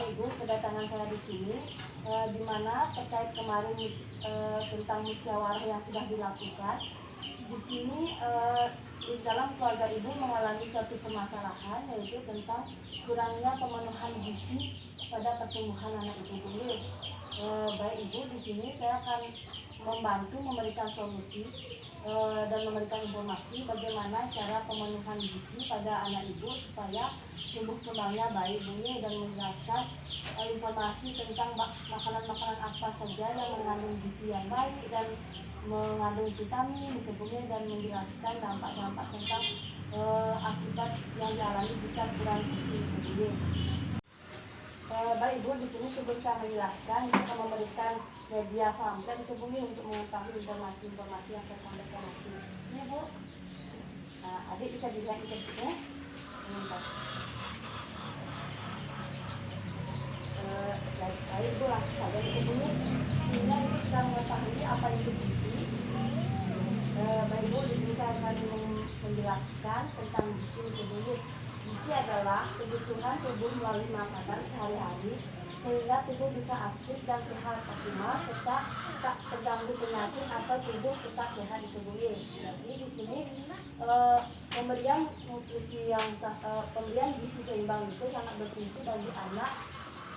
Ibu, kedatangan saya di sini di mana terkait kemarin tentang musyawarah yang sudah dilakukan. Di sini di dalam keluarga Ibu mengalami suatu permasalahan, yaitu tentang kurangnya pemenuhan gizi pada pertumbuhan anak Ibu dulu. Baik Ibu, di sini saya akan membantu memberikan solusi dan memberikan informasi bagaimana cara pemenuhan gizi pada anak Ibu supaya tumbuh kembangnya baik dulu, dan menjelaskan informasi tentang makanan-makanan apa saja yang mengandung gizi yang baik dan mengandung vitamin kemudian, dan menjelaskan dampak-dampak tentang akibat yang dialami jika kurang gizi kemudian. Baik Ibu, di sini sebelum saya menjelaskan, saya akan memberikan media pamflet kemudian untuk mengetahui informasi-informasi yang saya sampaikan nanti. Ini Bu, adik bisa dilihat di bentuknya. Baik Ibu, langsung saja kemudian. Sehingga Ibu sudah mengetahui apa itu gizi. Baik Ibu, di sini saya akan menjelaskan tentang gizi kemudian. Gizi adalah kebutuhan tubuh melalui makanan sehari-hari sehingga tubuh bisa aktif dan sehat optimal serta tak terganggu penyakit atau tubuh tetap sehat di tubuhnya. Jadi di sini pemberian nutrisi pemberian gizi seimbang itu sangat berfungsi bagi anak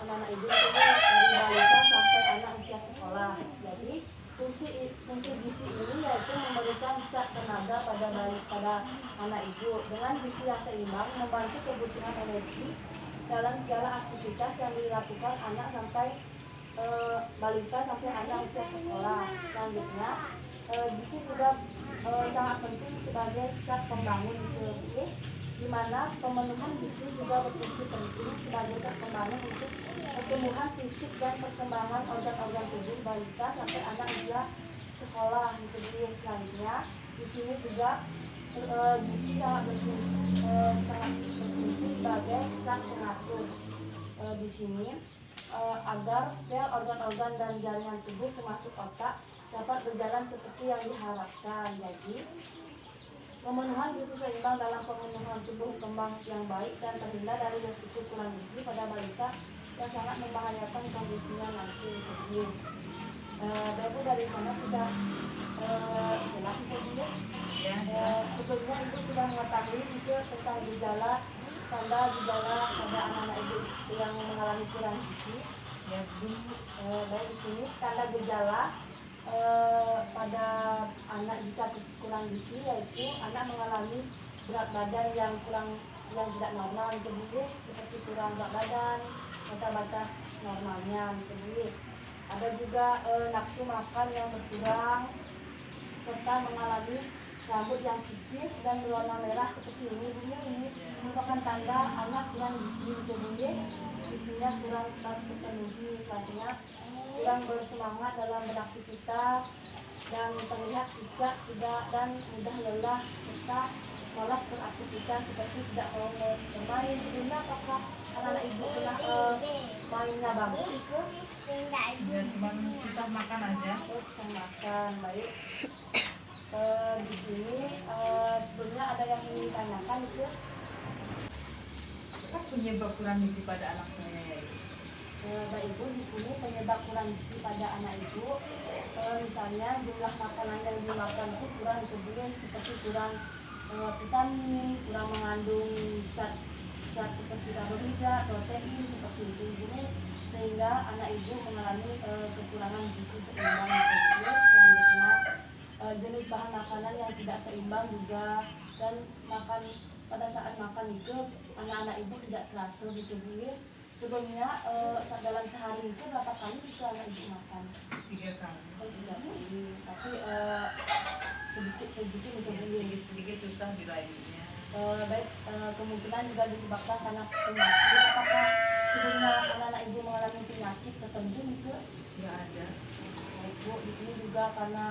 Ibu dari balita sampai anak usia sekolah. Jadi fungsi gizi ini yaitu memberikan zat tenaga pada anak Ibu. Dengan gizi yang seimbang membantu kebutuhan energi dalam segala aktivitas yang dilakukan anak sampai balita sampai anak usia sekolah. Selanjutnya gizi juga sangat penting sebagai zat pembangun tubuh, di mana pemenuhan gizi juga berfungsi penting sebagai zat pembangun untuk pertumbuhan fisik dan perkembangan organ-organ tubuh balita sampai anak usia sekolah. Selanjutnya di sini juga gizi sangat berfungsi sebagai zat pengatur di sini agar sel organ-organ dan jaringan tubuh termasuk otak dapat berjalan seperti yang diharapkan. Jadi pemenuhan gizi seimbang dalam pemenuhan tubuh kembang yang baik dan terhindar dari risiko kurang gizi pada balita yang sangat membahayakan kondisinya nanti. Bapak dari sana sudah jelas itu ya. Sebelumnya Ibu sudah mengetahui juga tentang gejala gejala pada anak-anak Ibu yang mengalami kurang gizi. Ya, baik di sini tanda gejala pada anak jika kurang gizi yaitu anak mengalami berat badan yang tidak normal kemudian seperti kurang berat badan batas normalnya kemudian ada juga nafsu makan yang berkurang serta mengalami rambut yang tipis dan berwarna merah seperti ini merupakan tanda anak kurang gizi kemudian gizinya kurang terpenuhi. Selanjutnya kurang bersemangat dalam beraktivitas dan terlihat pucat dan mudah lelah serta malas beraktivitas seperti tidak mau bermain. Sebelumnya apakah anak-anak Ibu pernah mainnya bagus itu? Ya, cuma susah makan aja. Susah makan, baik. Di sini sebelumnya ada yang ingin ditanyakan itu? Apa penyebab kurang gizi pada anak saya ya Ibu? Baik Ibu, di sini penyebab kurang gizi pada anak Ibu misalnya jumlah makanan yang dimakan itu kurang, kemudian seperti kurang vitamin, kurang mengandung zat seperti karbohidrat, protein seperti itu sehingga anak Ibu mengalami kekurangan gizi seimbang tersebut. Selanjutnya jenis bahan makanan yang tidak seimbang juga, dan pada saat makan itu anak-anak Ibu tidak teratur di tubuh. Sebelumnya dalam sehari itu berapa kali bisa anak Ibu makan? 3 kali. 3 kali, tapi sedikit Sedikit susah diraihnya. Baik, kemungkinan juga disebabkan karena penyakit. Apakah sebelumnya anak-anak Ibu mengalami penyakit tertentu itu? Ya ada. Ibu di sini juga karena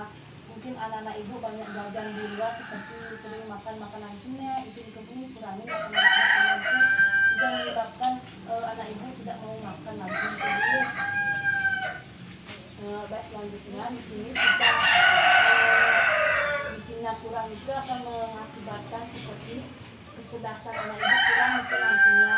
mungkin anak-anak Ibu banyak jajan di luar seperti sering makan makanan sungai, itu kemudian kurangi makanan itu juga menyebabkan anak Ibu tidak mau makan lagi. Baik, selanjutnya di sini kita gizinya kurang itu akan mengakibatkan seperti kecerdasan anak Ibu kurang itu nantinya.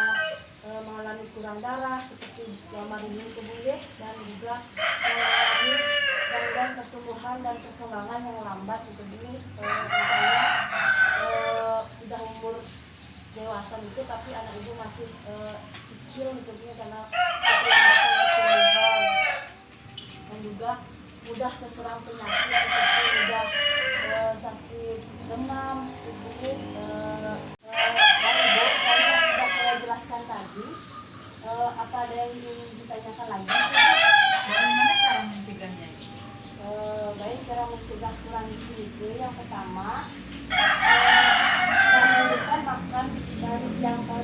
mengalami kurang darah seperti gambar ini Ibu ya, dan juga mengalami gangguan pertumbuhan dan perkembangan yang lambat Ibu ini, misalnya sudah umur dewasa itu tapi anak ibu masih kecil gitu karena perlambatan pertumbuhan, dan juga mudah terserang penyakit seperti mudah sakit demam ibu. Dan ibu sudah saya jelaskan tadi, apa ada yang ingin ditanyakan lagi? Bagaimana cara mencegahnya? Baik, cara mencegah kurang gizi itu yang pertama, memberikan makan dari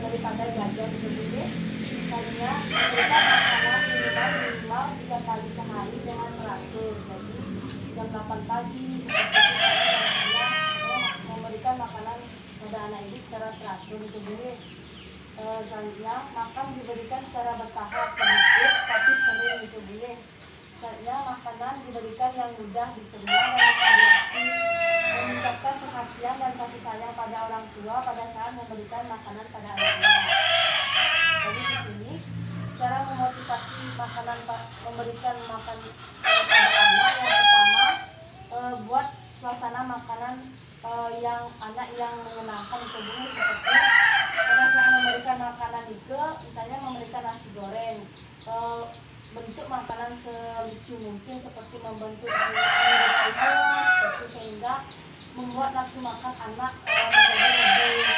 daripada jajan itu dulu. Misalnya memberikan makanan minimal 3 kali sehari dengan teratur. Jadi jam 8 pagi seperti itu memberikan makanan pada anak ibu secara teratur itu dulu. Selanjutnya makan diberikan secara bertahap, sedikit tapi sering itu dulu. Selanjutnya makanan diberikan yang mudah dicerna dan diadopsi, meningkatkan perhatian dan kasih sayang pada orang tua pada saat memberikan makanan pada anak-anak. Jadi di sini cara memotivasi memberikan makan pada anak, yang pertama buat suasana makanan yang anak yang menyenangkan itu dulu, seperti pada saat memberikan makanan itu misalnya memberikan nasi goreng, bentuk makanan selucu mungkin seperti membentuk seperti sehingga membuat nafsu makan anak menjadi lebih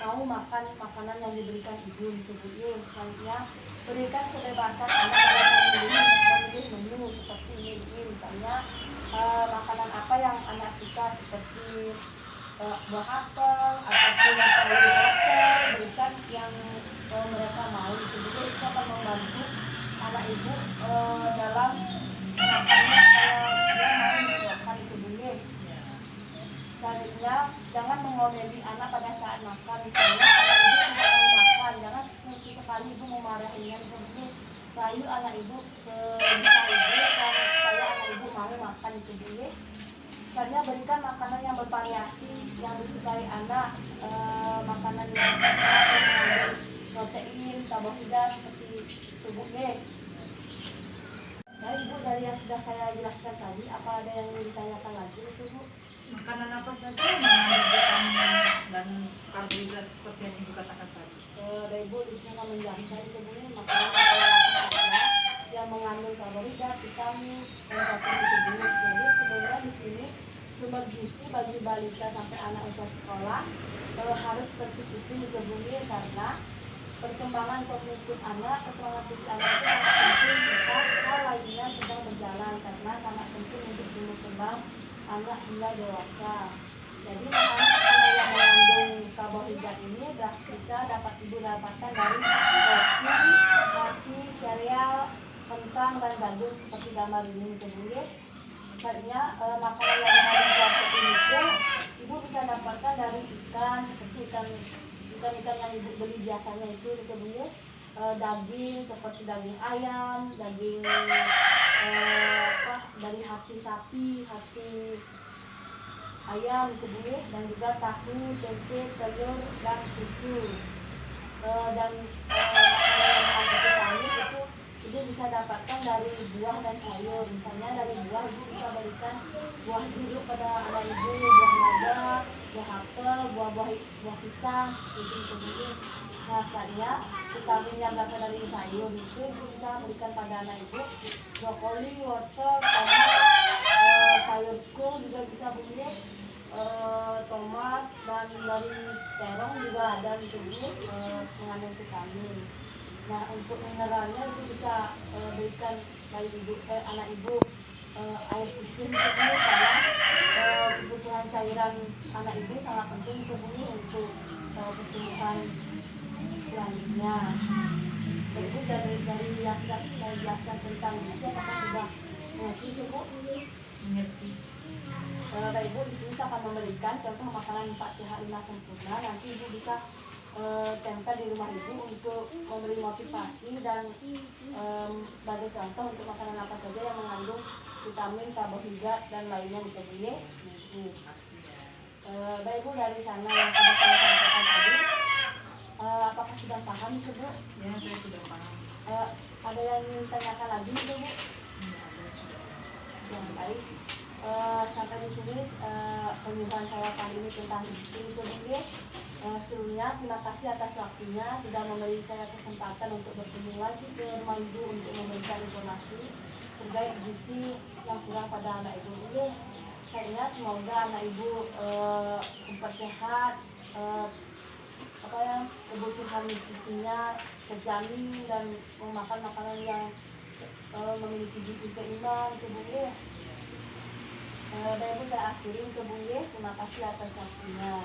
mau makan makanan yang diberikan ibu itu. Misalnya berikan kebebasan anak dalam memilih menu seperti ini, misalnya makanan apa yang anak suka seperti buah apel ataupun sayur apel, berikan yang mereka mau itu akan membantu anak ibu dalam makannya dia mau makan itu dulu. Selanjutnya jangan mengomeli anak pada saat makan, misalnya anak ibu tidak mau makan, jangan sesekali ibu memarahinya itu dulu. Rayu anak ibu sebisa ibu dan supaya anak ibu mau makan itu dulu. Selanjutnya berikan makanan yang bervariasi yang disukai anak, makanan yang mengandung protein, karbohidrat seperti tubuhnya. Nah ibu, dari yang sudah saya jelaskan tadi, apa ada yang ingin ditanyakan lagi itu bu? Makanan apa saja yang mengandung vitamin dan karbohidrat seperti yang ibu katakan tadi? Dari ibu di sini kami menjelaskan itu bu, makanan apa saja yang mengandung karbohidrat, vitamin, dan protein itu bu. Jadi sebenarnya di sini sumber gizi bagi balita sampai anak usia sekolah harus tercukupi itu bu, karena perkembangan kognitif anak, perkembangan fisik anak itu sangat penting jika hal lainnya sedang berjalan, karena sangat penting untuk tumbuh kembang anak hingga dewasa. Jadi makanan yang mengandung karbohidrat ini bisa dapat ibu dapatkan dari roti, nasi, sereal, kentang dan daging seperti gambar ini itu bu. Sebenarnya makanan yang mengandung protein itu ibu bisa dapatkan dari ikan seperti ikan yang ibu beli biasanya itu bu, daging seperti daging ayam, daging dari hati sapi, hati ayam itu bu, dan juga tahu, tempe, telur dan susu. Dan makanan yang vitamin itu ibu bisa dapatkan dari buah dan sayur. Misalnya dari buah ibu bisa berikan buah jeruk pada anak ibu, buah naga, buah apel, buah pisang itu bu. Nah selanjutnya vitamin yang berasal dari sayur itu ibu bisa berikan pada anak ibu, brokoli, wortel, tomat, sayur kol juga bisa bu, tomat, dan dari terong juga ada itu bu, mengandung vitamin. Nah untuk mineralnya itu bisa berikan dari anak ibu air putih itu karena kebutuhan cairan anak ibu sangat penting itu untuk pertumbuhan selanjutnya. Jadi dari yang sudah saya jelaskan tentang gizi, apakah sudah mengerti bu? Mengerti. Ibu di sini saya akan memberikan contoh makanan 4 sehat 5 sempurna. Nanti ibu bisa tempel di rumah ibu untuk memberi motivasi dan sebagai contoh untuk makanan apa saja yang mengandung vitamin, karbohidrat dan lainnya di tubuhnya. Baik ibu, dari sana yang sudah saya sampaikan tadi, Apakah sudah paham itu Bu? Ya, saya sudah paham. Ada yang ingin tanyakan lagi itu Bu? Ya, ada sudah. Yang baik. Sampai di sini penyuluhan saya kali ini tentang gizi itu Bu ya. Sebelumnya terima kasih atas waktunya sudah memberi saya kesempatan untuk bertemu lagi ke rumah Ibu untuk memberikan informasi terkait gizi yang kurang pada anak Ibu ya. Saya semoga anak Ibu sempat sehat, kebutuhan gizinya terjamin dan memakan makanan yang memiliki gizi seimbang itu Bu ya. Dan Ibu saya akhiri itu Bu ya. Terima kasih atas waktunya.